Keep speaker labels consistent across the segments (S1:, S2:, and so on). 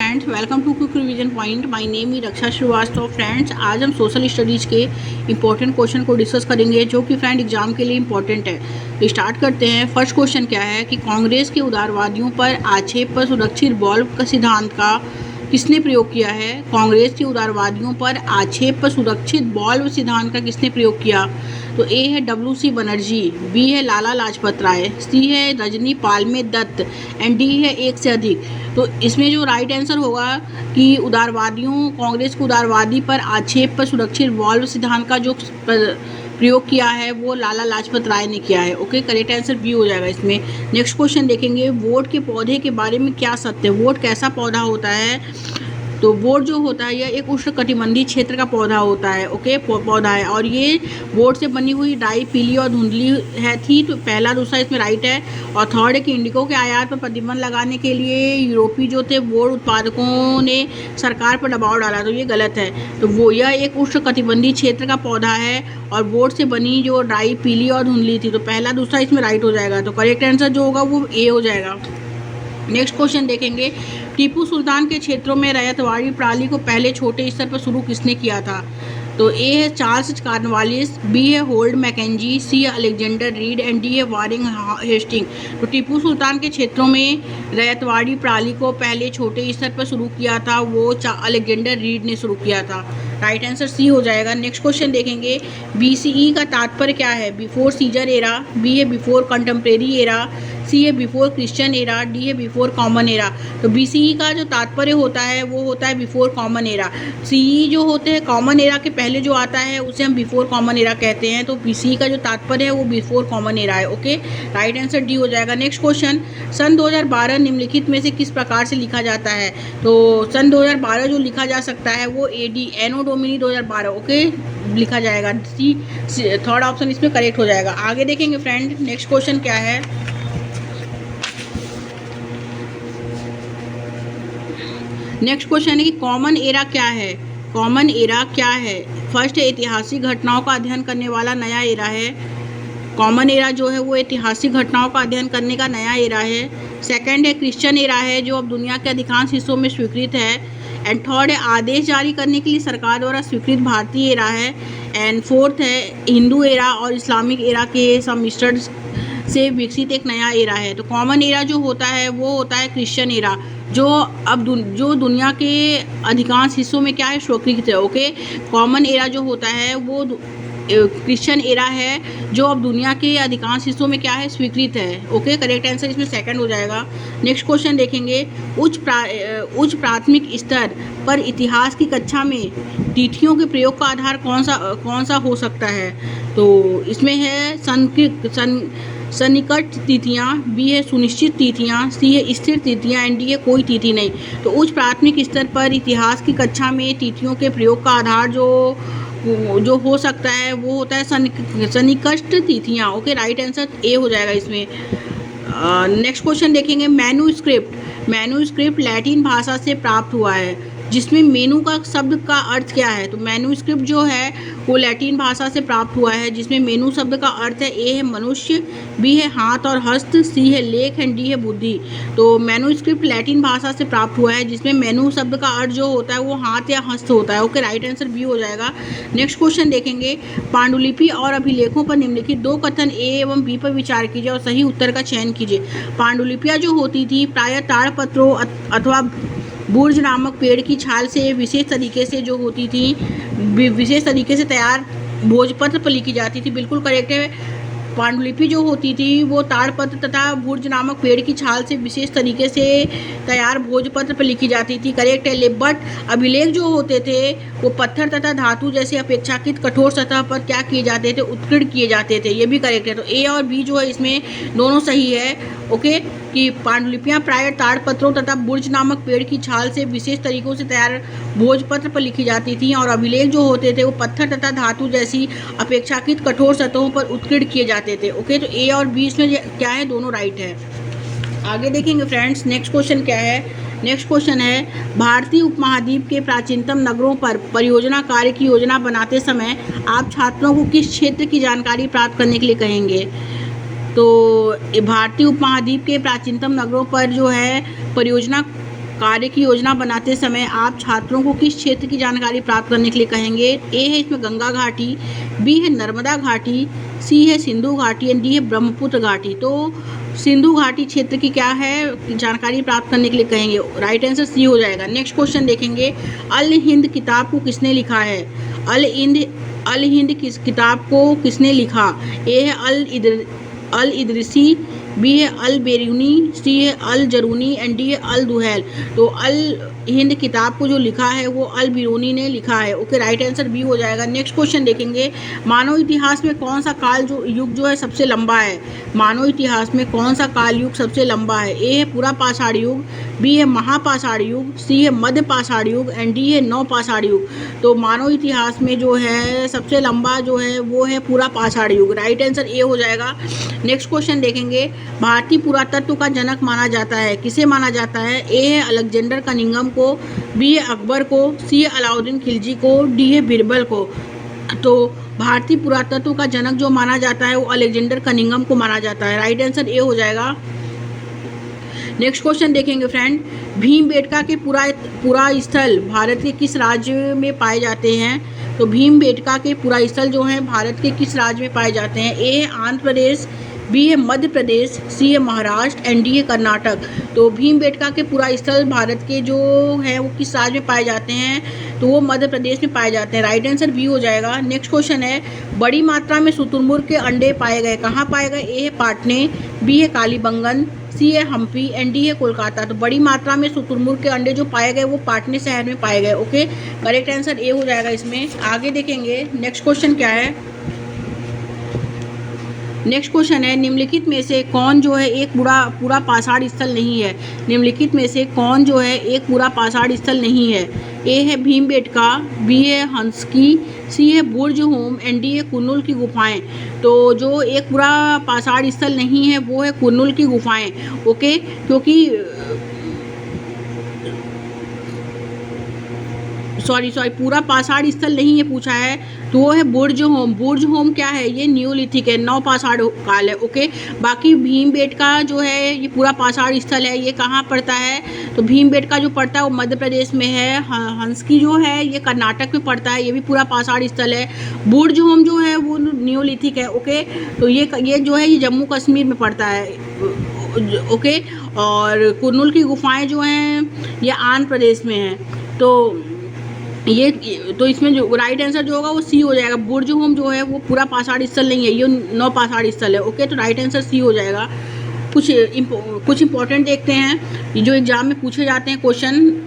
S1: Friends, welcome to quick revision point. My name is Raksha Shrivastava. Friends, आज हम social studies के important question को discuss करेंगे जो कि फ्रेंड एग्जाम के लिए इंपॉर्टेंट है। तो स्टार्ट करते हैं। फर्स्ट क्वेश्चन क्या है कि कांग्रेस के उदारवादियों पर आक्षेप पर सुरक्षित बॉल्व का सिद्धांत का किसने प्रयोग किया है? कांग्रेस के उदारवादियों पर आक्षेप पर सुरक्षित बॉल्व सिद्धांत का किसने प्रयोग किया? तो ए है WC बनर्जी, बी है लाला लाजपत राय, सी है रजनी पालमे दत्त एंड डी है एक से अधिक। तो इसमें जो राइट आंसर होगा कि उदारवादियों, कांग्रेस के उदारवादी पर आक्षेप पर सुरक्षित बॉल्व सिद्धांत का जो प्रयोग किया है वो लाला लाजपत राय ने किया है। ओके, करेक्ट आंसर बी हो जाएगा इसमें। नेक्स्ट क्वेश्चन देखेंगे, वोट के पौधे के बारे में क्या सत्य है? वोट कैसा पौधा होता है? तो वोट जो होता है यह एक उष्णकटिबंधीय क्षेत्र का पौधा होता है। ओके, पौधा है और ये वोट से बनी हुई डाई पीली और धुंधली है थी। तो पहला दूसरा इसमें राइट है। और थर्ड है कि इंडिगो के आयात पर प्रतिबंध लगाने के लिए यूरोपीय जो थे वोट उत्पादकों ने सरकार पर दबाव डाला, तो ये गलत है। तो वो यह एक उष्णकटिबंधीय क्षेत्र का पौधा है और वोट से बनी जो डाई पीली और धुंधली थी। तो पहला दूसरा इसमें राइट हो जाएगा। तो करेक्ट आंसर जो होगा वो ए हो जाएगा। नेक्स्ट क्वेश्चन देखेंगे, टीपू सुल्तान के क्षेत्रों में रैयतवाड़ी प्रणाली को पहले छोटे स्तर पर शुरू किसने किया था? तो ए है चार्ल्स कॉर्नवालिस, बी है होल्ड मैकेंजी, सी है अलेक्जेंडर रीड एंड डी है वारिंग हेस्टिंग। तो टीपू सुल्तान के क्षेत्रों में रैयतवाड़ी प्रणाली को पहले छोटे स्तर पर शुरू किया था वो अलेक्जेंडर रीड ने शुरू किया था। राइट आंसर सी हो जाएगा। नेक्स्ट क्वेश्चन देखेंगे, BCE का तात्पर्य क्या है? बिफोर सीजर एरा, बी है बिफोर कंटेम्प्रेरी एरा, सी है बिफोर क्रिश्चियन एरा, डी है बिफोर कॉमन एरा। तो BCE का जो तात्पर्य होता है वो होता है बिफोर कॉमन एरा। CE जो होते हैं कॉमन एरा के पहले जो आता है उसे हम बिफोर कॉमन एरा कहते हैं। तो BCE का जो तात्पर्य है वो बिफोर कॉमन एरा है। ओके, राइट आंसर डी हो जाएगा। नेक्स्ट क्वेश्चन, सन 2012 निम्नलिखित में से किस प्रकार से लिखा जाता है? तो सन 2012 जो लिखा जा सकता है वो AD एनो डोमिनी 2012 ओके लिखा जाएगा। सी थर्ड ऑप्शन इसमें करेक्ट हो जाएगा। आगे देखेंगे फ्रेंड, नेक्स्ट क्वेश्चन क्या है। नेक्स्ट क्वेश्चन है कि कॉमन एरा क्या है? कॉमन एरा क्या है? फर्स्ट है ऐतिहासिक घटनाओं का अध्ययन करने वाला नया एरा है। कॉमन एरा जो है वो ऐतिहासिक घटनाओं का अध्ययन करने का नया एरा है। सेकंड है क्रिश्चियन एरा है जो अब दुनिया के अधिकांश हिस्सों में स्वीकृत है। एंड थर्ड है आदेश जारी करने के लिए सरकार द्वारा स्वीकृत भारतीय एरा है। एंड फोर्थ है हिंदू एरा और इस्लामिक एरा के सम्मिश्रण से विकसित एक नया एरा है। तो कॉमन एरा जो होता है वो होता है क्रिश्चियन एरा जो अब जो दुनिया के अधिकांश हिस्सों में क्या है स्वीकृत है। ओके, कॉमन एरा जो होता है वो क्रिश्चियन एरा है जो अब दुनिया के अधिकांश हिस्सों में क्या है स्वीकृत है। ओके, करेक्ट आंसर इसमें सेकंड हो जाएगा। नेक्स्ट क्वेश्चन देखेंगे, उच्च प्राथमिक स्तर पर इतिहास की कक्षा में तिथियों के प्रयोग का आधार कौन सा हो सकता है? तो इसमें है सन्निकट तिथियाँ, बी है सुनिश्चित तिथियाँ, सी है स्थिर तिथियाँ एंड डी है कोई तिथि नहीं। तो उच्च प्राथमिक स्तर पर इतिहास की कक्षा में तिथियों के प्रयोग का आधार जो हो सकता है वो होता है सन्निकट तिथियाँ। ओके, राइट आंसर ए हो जाएगा इसमें। नेक्स्ट क्वेश्चन देखेंगे, मैन्यूस्क्रिप्ट लैटिन भाषा से प्राप्त हुआ है जिसमें मेनू का शब्द का अर्थ क्या है? तो मैन्यूस्क्रिप्ट जो है वो लैटिन भाषा से प्राप्त हुआ है जिसमें मेनू शब्द का अर्थ है ए है मनुष्य, बी है हाथ और हस्त, सी है लेख एंड डी है बुद्धि। तो मैन्यूस्क्रिप्ट लैटिन भाषा से प्राप्त हुआ है जिसमें मेनू शब्द का अर्थ जो होता है वो हाथ या हस्त होता है। ओके, राइट आंसर बी हो जाएगा। नेक्स्ट क्वेश्चन देखेंगे, पांडुलिपि और अभिलेखों पर निम्नलिखित दो कथन ए एवं बी पर विचार कीजिए और सही उत्तर का चयन कीजिए। पांडुलिपियाँ जो होती थी प्रायः ताड़पत्रों अथवा बुर्ज नामक पेड़ की छाल से विशेष तरीके से जो होती थी, विशेष तरीके से तैयार भोजपत्र पर लिखी जाती थी। बिल्कुल करेक्ट है। पांडुलिपि जो होती थी वो ताड़पत्र तथा बुर्ज नामक पेड़ की छाल से विशेष तरीके से तैयार भोजपत्र पर लिखी जाती थी। करेक्ट है। बट अभिलेख जो होते थे वो पत्थर तथा धातु जैसे अपेक्षाकृत कठोर सतह पर क्या किए जाते थे? उत्कीर्ण किए जाते थे। ये भी करेक्ट है। तो ए और बी जो है इसमें दोनों सही है। ओके, कि पांडुलिपियाँ प्रायः ताड़पत्रों तथा बुर्ज नामक पेड़ की छाल से विशेष तरीकों से तैयार भोजपत्र पर लिखी जाती थी और अभिलेख जो होते थे वो पत्थर तथा धातु जैसी अपेक्षाकृत कठोर सतहों पर उत्कीर्ण किए जाते थे। ओके, तो ए और बी इसमें क्या है दोनों राइट है। आगे देखेंगे फ्रेंड्स, नेक्स्ट क्वेश्चन क्या है। नेक्स्ट क्वेश्चन है, भारतीय उपमहाद्वीप के प्राचीनतम नगरों पर परियोजना कार्य की योजना बनाते समय आप छात्रों को किस क्षेत्र की जानकारी प्राप्त करने के लिए कहेंगे? तो भारतीय उपमहाद्वीप के प्राचीनतम नगरों पर जो है परियोजना कार्य की योजना बनाते समय आप छात्रों को किस क्षेत्र की जानकारी प्राप्त करने के लिए कहेंगे? ए है इसमें गंगा घाटी, बी है नर्मदा घाटी, सी है सिंधु घाटी एंड डी है ब्रह्मपुत्र घाटी। तो सिंधु घाटी क्षेत्र की क्या है जानकारी प्राप्त करने के लिए कहेंगे? राइट आंसर सी हो जाएगा। नेक्स्ट क्वेश्चन देखेंगे, अल हिंद किताब को किसने लिखा है? अल हिंद किस किताब को किसने लिखा? ए है अल इदरिसी, बी है अल बेरूनी, सी है अल जरूनी एंड डी है अल दुहैल। तो अल हिंद किताब को जो लिखा है वो अल बिरूनी ने लिखा है। ओके, राइट आंसर बी हो जाएगा। नेक्स्ट क्वेश्चन देखेंगे, मानव इतिहास में कौन सा काल जो युग जो है सबसे लंबा है? मानव इतिहास में कौन सा काल युग सबसे लंबा है? ए है पूरा पाषाण युग, बी है महापाषाण युग, सी है मध्य पाषाण युग एंड डी है नवपाषाण युग। तो मानव इतिहास में जो है सबसे लंबा जो है वो है पूरा पाषाण युग। राइट आंसर ए हो जाएगा। नेक्स्ट क्वेश्चन देखेंगे, भारतीय पुरातत्व का जनक माना जाता है, किसे माना जाता है? ए है अलेक्जेंडर कनिंघम को, बी है अकबर को, सी है अलाउद्दीन खिलजी को, डी है बीरबल को। तो भारतीय पुरातत्व का जनक जो माना जाता है वो अलेक्जेंडर कनिंघम को माना जाता है। राइट आंसर ए हो जाएगा। नेक्स्ट क्वेश्चन देखेंगे फ्रेंड, भीमबेटका के पूरा स्थल भारत के किस राज्य में पाए जाते हैं? तो भीमबेटका के पूरा स्थल जो है भारत के किस राज्य में पाए जाते हैं? ए है आंध्र प्रदेश, बी है मध्य प्रदेश, सी है महाराष्ट्र एंड डी है कर्नाटक। तो भीमबेटका के पूरा स्थल भारत के जो है वो किस राज्य में पाए जाते हैं? तो वो मध्य प्रदेश में पाए जाते हैं। राइट आंसर बी हो जाएगा। नेक्स्ट क्वेश्चन है, बड़ी मात्रा में शुतुरमुर्ग के अंडे पाए गए, कहाँ पाए गए? ए है पाटने, बी है कालीबंगन, सी है हम्पी एंड डी है कोलकाता। तो बड़ी मात्रा में शुतुरमुर्ग के अंडे जो पाए गए वो पाटने शहर में पाए गए। ओके, करेक्ट आंसर ए हो जाएगा इसमें। आगे देखेंगे नेक्स्ट क्वेश्चन क्या है। नेक्स्ट क्वेश्चन है, निम्नलिखित में से कौन जो है एक पूरा पाषाण स्थल नहीं है? निम्नलिखित में से कौन जो है एक पूरा पाषाण स्थल नहीं है? ए है भीमबेटका, बी है हंसकी, सी है बुर्ज होम एंड डी है कुन्नुल की गुफाएं। तो जो एक पूरा पाषाण स्थल नहीं है वो है कुन्नुल की गुफाएं। ओके, क्योंकि सॉरी पूरा पाषाण स्थल नहीं है पूछा है, तो वो है बुर्ज होम। बुर्ज होम क्या है? ये न्यूलिथिक है, नौ पाषाण काल है। ओके, बाकी भीमबेटका जो है ये पूरा पाषाण स्थल है। ये कहाँ पड़ता है? तो भीमबेटका जो पड़ता है वो मध्य प्रदेश में है। हंसकी जो है ये कर्नाटक में पड़ता है, ये भी पूरा पाषाण स्थल है। बुर्ज होम जो है वो न्यूलिथिक है। ओके, तो ये जो है ये जम्मू कश्मीर में पड़ता है। ओके, और कुन्नुल की गुफाएं जो हैं ये आंध्र प्रदेश में हैं। तो इसमें जो राइट आंसर जो होगा वो सी हो जाएगा। बुर्ज होम जो है वो पूरा पाषाण स्थल नहीं है, ये नौ पाषाण स्थल है। ओके, तो राइट आंसर सी हो जाएगा। कुछ इंपॉर्टेंट देखते हैं जो एग्जाम में पूछे जाते हैं क्वेश्चन।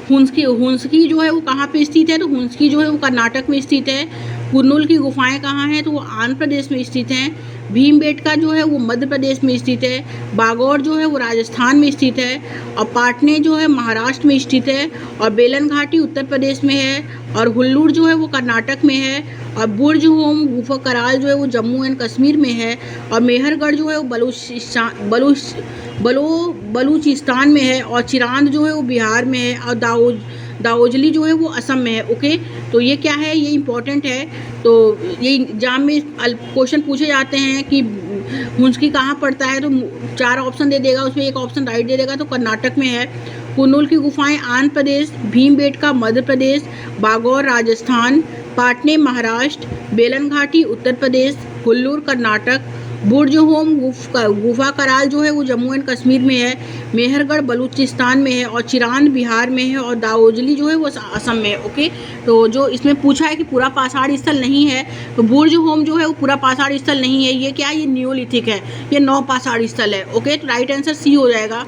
S1: हुंसकी जो है वो कहाँ पे स्थित है? तो हुंसकी जो है वो कर्नाटक में स्थित है। कुन्नुल की गुफाएं कहाँ हैं? तो वो आंध्र प्रदेश में स्थित हैं। भीमबेटका जो है वो मध्य प्रदेश में स्थित है। बागौर जो है वो राजस्थान में स्थित है। और पाटने जो है महाराष्ट्र में स्थित है। और बेलन घाटी उत्तर प्रदेश में है। और हुल्लूर जो है वो कर्नाटक में है। और बुर्ज होम गुफा कराल जो है वो जम्मू एंड कश्मीर में है। और मेहरगढ़ जो है वो बलूचिस्तान में है। और चिरांद जो है वो बिहार में है। और दाओजली जो है वो असम में है। ओके, तो ये क्या है? ये इंपॉर्टेंट है। तो ये एग्जाम में क्वेश्चन पूछे जाते हैं कि हुंसकी कहाँ पड़ता है, तो 4 ऑप्शन दे देगा, उसमें एक ऑप्शन राइट दे देगा, तो कर्नाटक में है। कुन्नुल की गुफाएं आंध्र प्रदेश, भीमबेटका मध्य प्रदेश, बागौर राजस्थान, पाटने महाराष्ट्र, बेलन घाटी उत्तर प्रदेश, हुल्लूर कर्नाटक, बुर्ज होम गुफा कराल जो है वो जम्मू एंड कश्मीर में है। मेहरगढ़ बलूचिस्तान में है। और चिरांद बिहार में है। और दाओजली जो है वो असम में है। ओके, तो जो इसमें पूछा है कि पूरा पाषाण स्थल नहीं है, तो बुर्ज होम जो है वो पूरा पाषाण स्थल नहीं है। ये क्या है? ये न्यूलिथिक है, ये नौ पाषाण स्थल है। ओके, तो राइट आंसर सी हो जाएगा।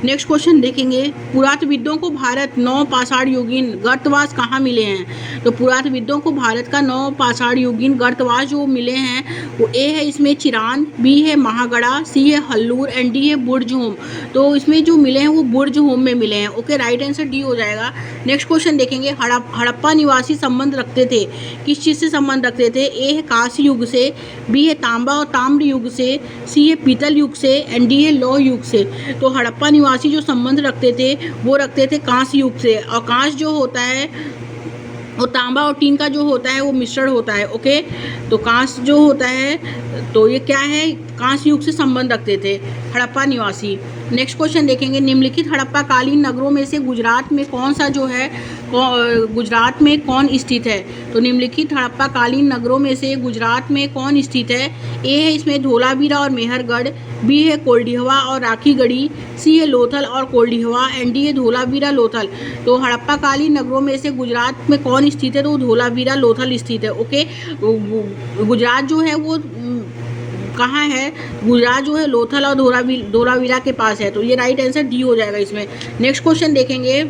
S1: नेक्स्ट क्वेश्चन देखेंगे, पुरातत्वविदों को भारत नौ पाषाण युगीन गर्तवास कहाँ मिले हैं? तो पुरातत्वविदों को भारत का नौ पाषाण युगीन गर्तवास जो मिले हैं वो ए है इसमें चिरांद, बी है महागढ़ा, सी है हल्लूर एंड डी है बुर्ज होम। तो इसमें जो मिले हैं वो बुर्ज होम में मिले हैं। ओके, राइट आंसर डी हो जाएगा। नेक्स्ट क्वेश्चन देखेंगे, हड़प्पा निवासी संबंध रखते थे, किस चीज़ से संबंध रखते थे? ए है कांस्य युग से, बी है तांबा और ताम्र युग से, सी है पीतल युग से एंड डी है लौह युग से। तो हड़प्पा निवासी जो संबंध रखते थे वो रखते थे कांस्य युग से। और कांस्य जो होता है वो तांबा और टीन का जो होता है वो मिश्रण होता है। ओके, तो कांस्य जो होता है तो ये क्या है? कांस्य युग से संबंध रखते थे? हड़प्पा निवासी। नेक्स्ट क्वेश्चन देखेंगे, निम्नलिखित हड़प्पा कालीन नगरों में से गुजरात में कौन सा जो है गुजरात में कौन स्थित है? तो निम्नलिखित हड़प्पा कालीन नगरों में से गुजरात में कौन स्थित है? ए है इसमें धोलावीरा और मेहरगढ़, बी है कोल्डिहवा और राखीगढ़ी, सी है लोथल और कोल्डिहवा, एंड डी है धोलावीरा लोथल। तो हड़प्पा कालीन नगरों में से गुजरात में कौन स्थित है? तो धोलावीरा लोथल स्थित है। ओके, गुजरात जो है वो कहाँ है? गुजरात जो है लोथल और धोलावीरा के पास है। तो ये राइट आंसर डी हो जाएगा इसमें। नेक्स्ट क्वेश्चन देखेंगे,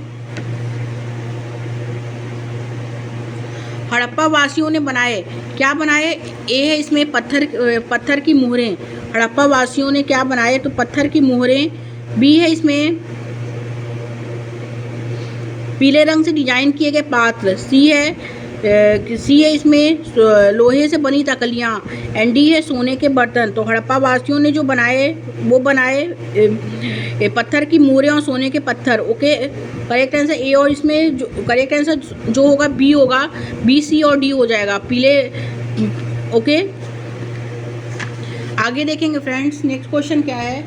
S1: हड़प्पा वासियों ने बनाए, क्या बनाए? ए है इसमें पत्थर की मोहरें। हड़प्पा वासियों ने क्या बनाए? तो पत्थर की मोहरें। बी है इसमें पीले रंग से डिजाइन किए गए पात्र। सी है इसमें लोहे से बनी तकलियाँ, एंड डी है सोने के बर्तन। तो हड़प्पा वासियों ने जो बनाए वो बनाए पत्थर की मोहरें और सोने के पत्थर। ओके, करेक्ट आंसर ए, और इसमें जो करेक्ट आंसर जो होगा बी होगा, बी, सी और डी हो जाएगा पीले। ओके, आगे देखेंगे फ्रेंड्स। नेक्स्ट क्वेश्चन क्या है?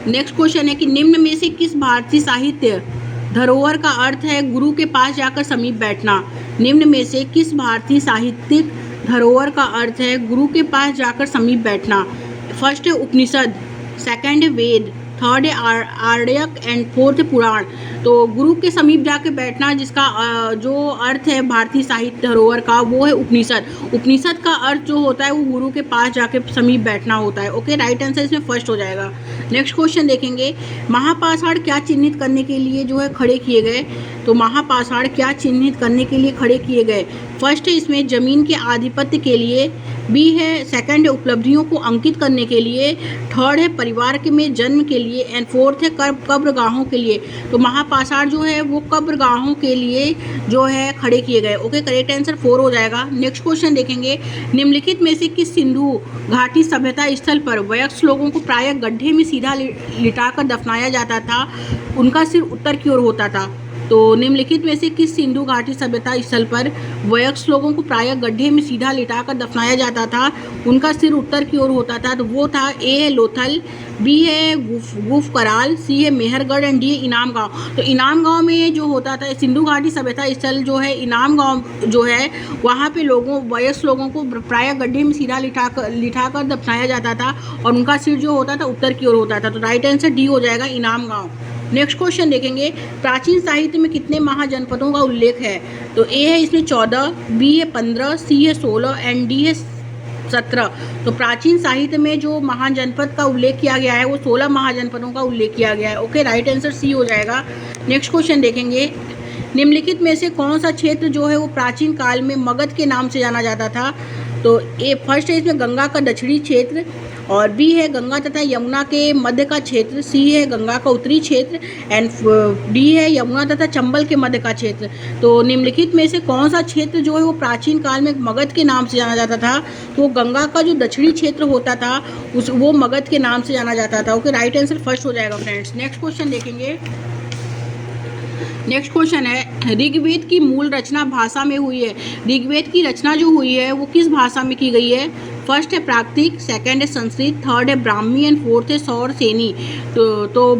S1: नेक्स्ट क्वेश्चन है कि निम्न में से किस भारतीय साहित्य धरोहर का अर्थ है गुरु के पास जाकर समीप बैठना? निम्न में से किस भारतीय साहित्यिक धरोहर का अर्थ है गुरु के पास जाकर समीप बैठना? फर्स्ट है उपनिषद, सेकंड है वेद, थर्ड है आर्यक एंड फोर्थ है पुराण। तो गुरु के समीप जाके बैठना जिसका जो अर्थ है भारतीय साहित्य धरोहर का वो है उपनिषद। उपनिषद का अर्थ जो होता है वो गुरु के पास जाके समीप बैठना होता है। ओके, राइट आंसर इसमें फर्स्ट हो जाएगा। नेक्स्ट क्वेश्चन देखेंगे, महापाषाण क्या चिन्हित करने के लिए जो है खड़े किए गए? तो महापाषाण क्या चिन्हित करने के लिए खड़े किए गए? फर्स्ट है इसमें जमीन के आधिपत्य के लिए, बी है सेकंड है उपलब्धियों को अंकित करने के लिए, थर्ड है परिवार के में जन्म के लिए, एंड फोर्थ है कब्रगाहों के लिए। तो महापाषाण जो है वो कब्रगाहों के लिए जो है खड़े किए गए। ओके, करेक्ट आंसर 4 हो जाएगा। नेक्स्ट क्वेश्चन देखेंगे, निम्नलिखित में से किस सिंधु घाटी सभ्यता स्थल पर वयस्क लोगों को प्रायः गड्ढे में सीधा लिटाकर दफनाया जाता था? उनका सिर उत्तर की ओर होता था। तो निम्नलिखित में से किस सिंधु घाटी सभ्यता स्थल पर वयस्क लोगों को प्रायः गड्ढे में सीधा लिटाकर दफनाया जाता था? उनका सिर उत्तर की ओर होता था। तो वो था ए है लोथल, बी है गुफ कराल, सी है मेहरगढ़, एंड डी है इनाम गांव। तो इनाम गांव में जो होता था सिंधु घाटी सभ्यता स्थल जो है इनाम गांव जो है वहाँ पे वयस्क लोगों को प्रायः गड्ढे में सीधा लिटाकर दफनाया जाता था और उनका सिर जो होता था उत्तर की ओर होता था। तो राइट आंसर डी हो जाएगा, इनाम गांव। नेक्स्ट क्वेश्चन देखेंगे, प्राचीन साहित्य में कितने महाजनपदों का उल्लेख है? तो ए है इसमें 14, बी है 15, सी है 16, एंड डी है 17। तो प्राचीन साहित्य में जो महाजनपद का उल्लेख किया गया है वो 16 महाजनपदों का उल्लेख किया गया है। ओके, राइट आंसर सी हो जाएगा। नेक्स्ट क्वेश्चन देखेंगे, निम्नलिखित में से कौन सा क्षेत्र जो है वो प्राचीन काल में मगध के नाम से जाना जाता था? तो ए फर्स्ट है इसमें गंगा का दक्षिणी क्षेत्र, और बी है गंगा तथा यमुना के मध्य का क्षेत्र, सी है गंगा का उत्तरी क्षेत्र, एंड डी है यमुना तथा चंबल के मध्य का क्षेत्र। तो निम्नलिखित में से कौन सा क्षेत्र जो है वो प्राचीन काल में मगध के नाम से जाना जाता था? तो गंगा का जो दक्षिणी क्षेत्र होता था वो मगध के नाम से जाना जाता था। ओके, राइट आंसर फर्स्ट हो जाएगा फ्रेंड्स। नेक्स्ट क्वेश्चन देखेंगे, नेक्स्ट क्वेश्चन है, ऋग्वेद की मूल रचना भाषा में हुई है। ऋग्वेद की रचना जो हुई है वो किस भाषा में की गई है? फर्स्ट है प्राकृतिक, सेकंड है संस्कृत, थर्ड है ब्राह्मी, एंड फोर्थ है सौर सेनी। तो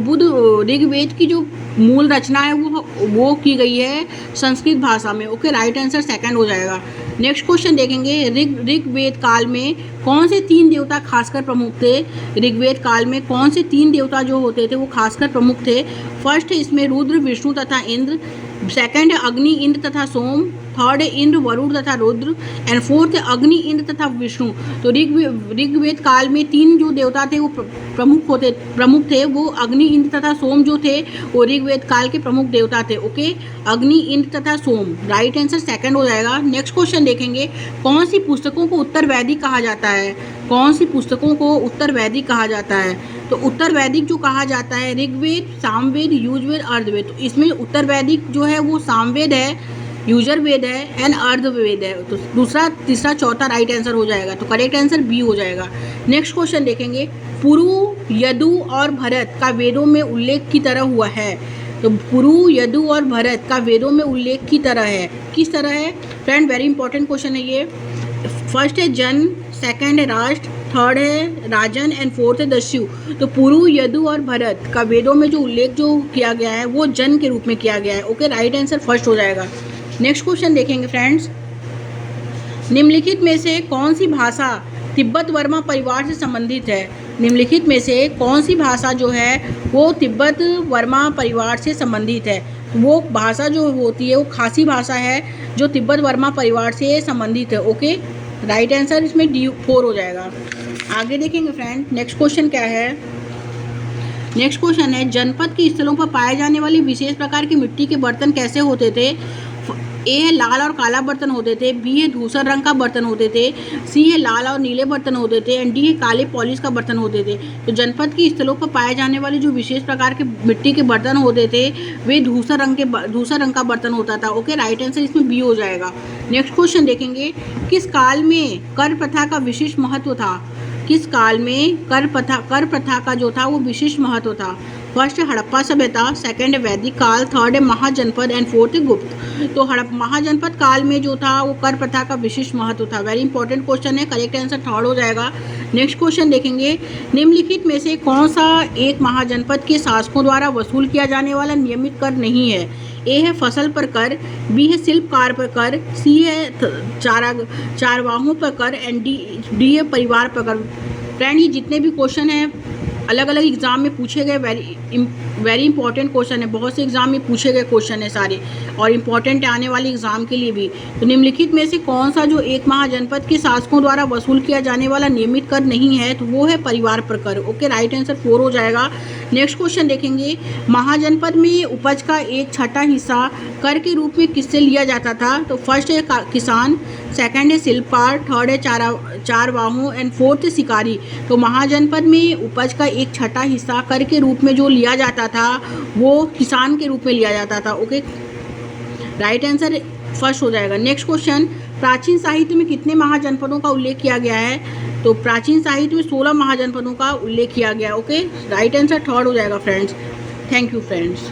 S1: ऋग्वेद की जो मूल रचना है वो की गई है संस्कृत भाषा में। ओके, राइट आंसर सेकंड हो जाएगा। नेक्स्ट क्वेश्चन देखेंगे, ऋग्वेद काल में कौन से 3 देवता खासकर प्रमुख थे? ऋग्वेद काल में कौन से 3 देवता जो होते थे वो खासकर प्रमुख थे? फर्स्ट है इसमें रुद्र, विष्णु तथा इंद्र, सेकंड है अग्नि, इंद्र तथा सोम, थर्ड है इंद्र, वरुण तथा रुद्र, एंड फोर्थ है अग्नि, इंद्र तथा विष्णु। तो ऋग्वेद काल में 3 जो देवता थे वो प्रमुख थे। वो अग्नि, इंद्र तथा सोम जो थे वो ऋग्वेद काल के प्रमुख देवता थे। ओके, अग्नि, इंद्र तथा सोम, राइट आंसर सेकंड हो जाएगा। नेक्स्ट क्वेश्चन देखेंगे, कौन सी पुस्तकों को उत्तर वैदिक कहा जाता है? कौन सी पुस्तकों को उत्तर वैदिक कहा जाता है? तो उत्तर वैदिक जो कहा जाता है ऋग्वेद, सामवेद, युजवेद, अर्थवेद। तो इसमें उत्तर वैदिक जो है वो सामवेद है, युजुर्वेद है एंड अर्थवेद है। तो दूसरा, तीसरा, चौथा राइट आंसर हो जाएगा। तो करेक्ट आंसर बी हो जाएगा। नेक्स्ट क्वेश्चन देखेंगे, पुरु, यदु और भरत का वेदों में उल्लेख की तरह हुआ है। तो पुरु, यदु और भरत का वेदों में उल्लेख की तरह है। किस तरह है फ्रेंड? वेरी इंपॉर्टेंट क्वेश्चन है ये। फर्स्ट है जन, सेकंड है राष्ट्र, थर्ड है राजन एंड फोर्थ है दस्यु। तो पुरु, यदु और भरत का वेदों में जो उल्लेख जो किया गया है वो जन के रूप में किया गया है। ओके, राइट आंसर फर्स्ट हो जाएगा। नेक्स्ट क्वेश्चन देखेंगे फ्रेंड्स, निम्नलिखित में से कौन सी भाषा तिब्बत वर्मा परिवार से संबंधित है? निम्नलिखित में से कौन सी भाषा जो है वो तिब्बत वर्मा परिवार से संबंधित है? वो भाषा जो होती है वो खासी भाषा है जो तिब्बत वर्मा परिवार से संबंधित है। ओके, राइट आंसर इसमें D4 हो जाएगा। आगे देखेंगे फ्रेंड, नेक्स्ट क्वेश्चन क्या है। नेक्स्ट क्वेश्चन है, जनपद के स्थलों पर पाए जाने वाले विशेष प्रकार के मिट्टी के बर्तन कैसे होते थे? ए है लाल और काला बर्तन होते थे, बी है धूसर रंग का बर्तन होते थे, सी है लाल और नीले बर्तन होते थे, एंड डी है काले पॉलिश का बर्तन होते थे। तो जनपद की स्थलों पर पाए जाने वाले जो विशेष प्रकार के मिट्टी के बर्तन होते थे वे धूसर रंग का बर्तन होता था। ओके, राइट आंसर इसमें बी हो जाएगा। नेक्स्ट क्वेश्चन देखेंगे, किस काल में कर प्रथा का विशिष्ट महत्व था? किस काल में कर प्रथा का जो था वो विशिष्ट महत्व था? फर्स्ट है हड़प्पा सभ्यता, सेकंड है वैदिक काल, थर्ड है महाजनपद एंड फोर्थ है गुप्त। तो महाजनपद काल में जो था वो कर प्रथा का विशिष्ट महत्व था। वेरी इंपॉर्टेंट क्वेश्चन है, करेक्ट आंसर थर्ड हो जाएगा। नेक्स्ट क्वेश्चन देखेंगे, निम्नलिखित में से कौन सा एक महाजनपद के शासकों द्वारा वसूल किया जाने वाला नियमित कर नहीं है? ए है फसल पर कर, बी है शिल्पकार पर कर, सी है चारवाहों पर कर, एंड डी है परिवार पर कर। फ्रेंड, ये जितने भी क्वेश्चन हैं अलग अलग एग्जाम में पूछे गए वेरी इंपॉर्टेंट क्वेश्चन है। बहुत से एग्जाम में पूछे गए क्वेश्चन है सारे, और इम्पॉर्टेंट है आने वाले एग्जाम के लिए भी। तो निम्नलिखित में से कौन सा जो एक महाजनपद के शासकों द्वारा वसूल किया जाने वाला नियमित कर नहीं है? तो वो है परिवार पर कर। ओके, राइट आंसर 4 हो जाएगा। नेक्स्ट क्वेश्चन देखेंगे, महाजनपद में उपज का एक छठा हिस्सा कर के रूप में किससे लिया जाता था? तो फर्स्ट है किसान, सेकंड है शिल्पकार, थर्ड है चारवाहों एंड फोर्थ है शिकारी। तो महाजनपद में उपज का एक छठा हिस्सा कर के रूप में जो लिया जाता था वो किसान के रूप में लिया जाता था। ओके, राइट आंसर फर्स्ट हो जाएगा। नेक्स्ट क्वेश्चन, प्राचीन साहित्य में कितने महाजनपदों का उल्लेख किया गया है? तो प्राचीन साहित्य में 16 महाजनपदों का उल्लेख किया गया। ओके, राइट आंसर थर्ड हो जाएगा फ्रेंड्स। Thank you friends.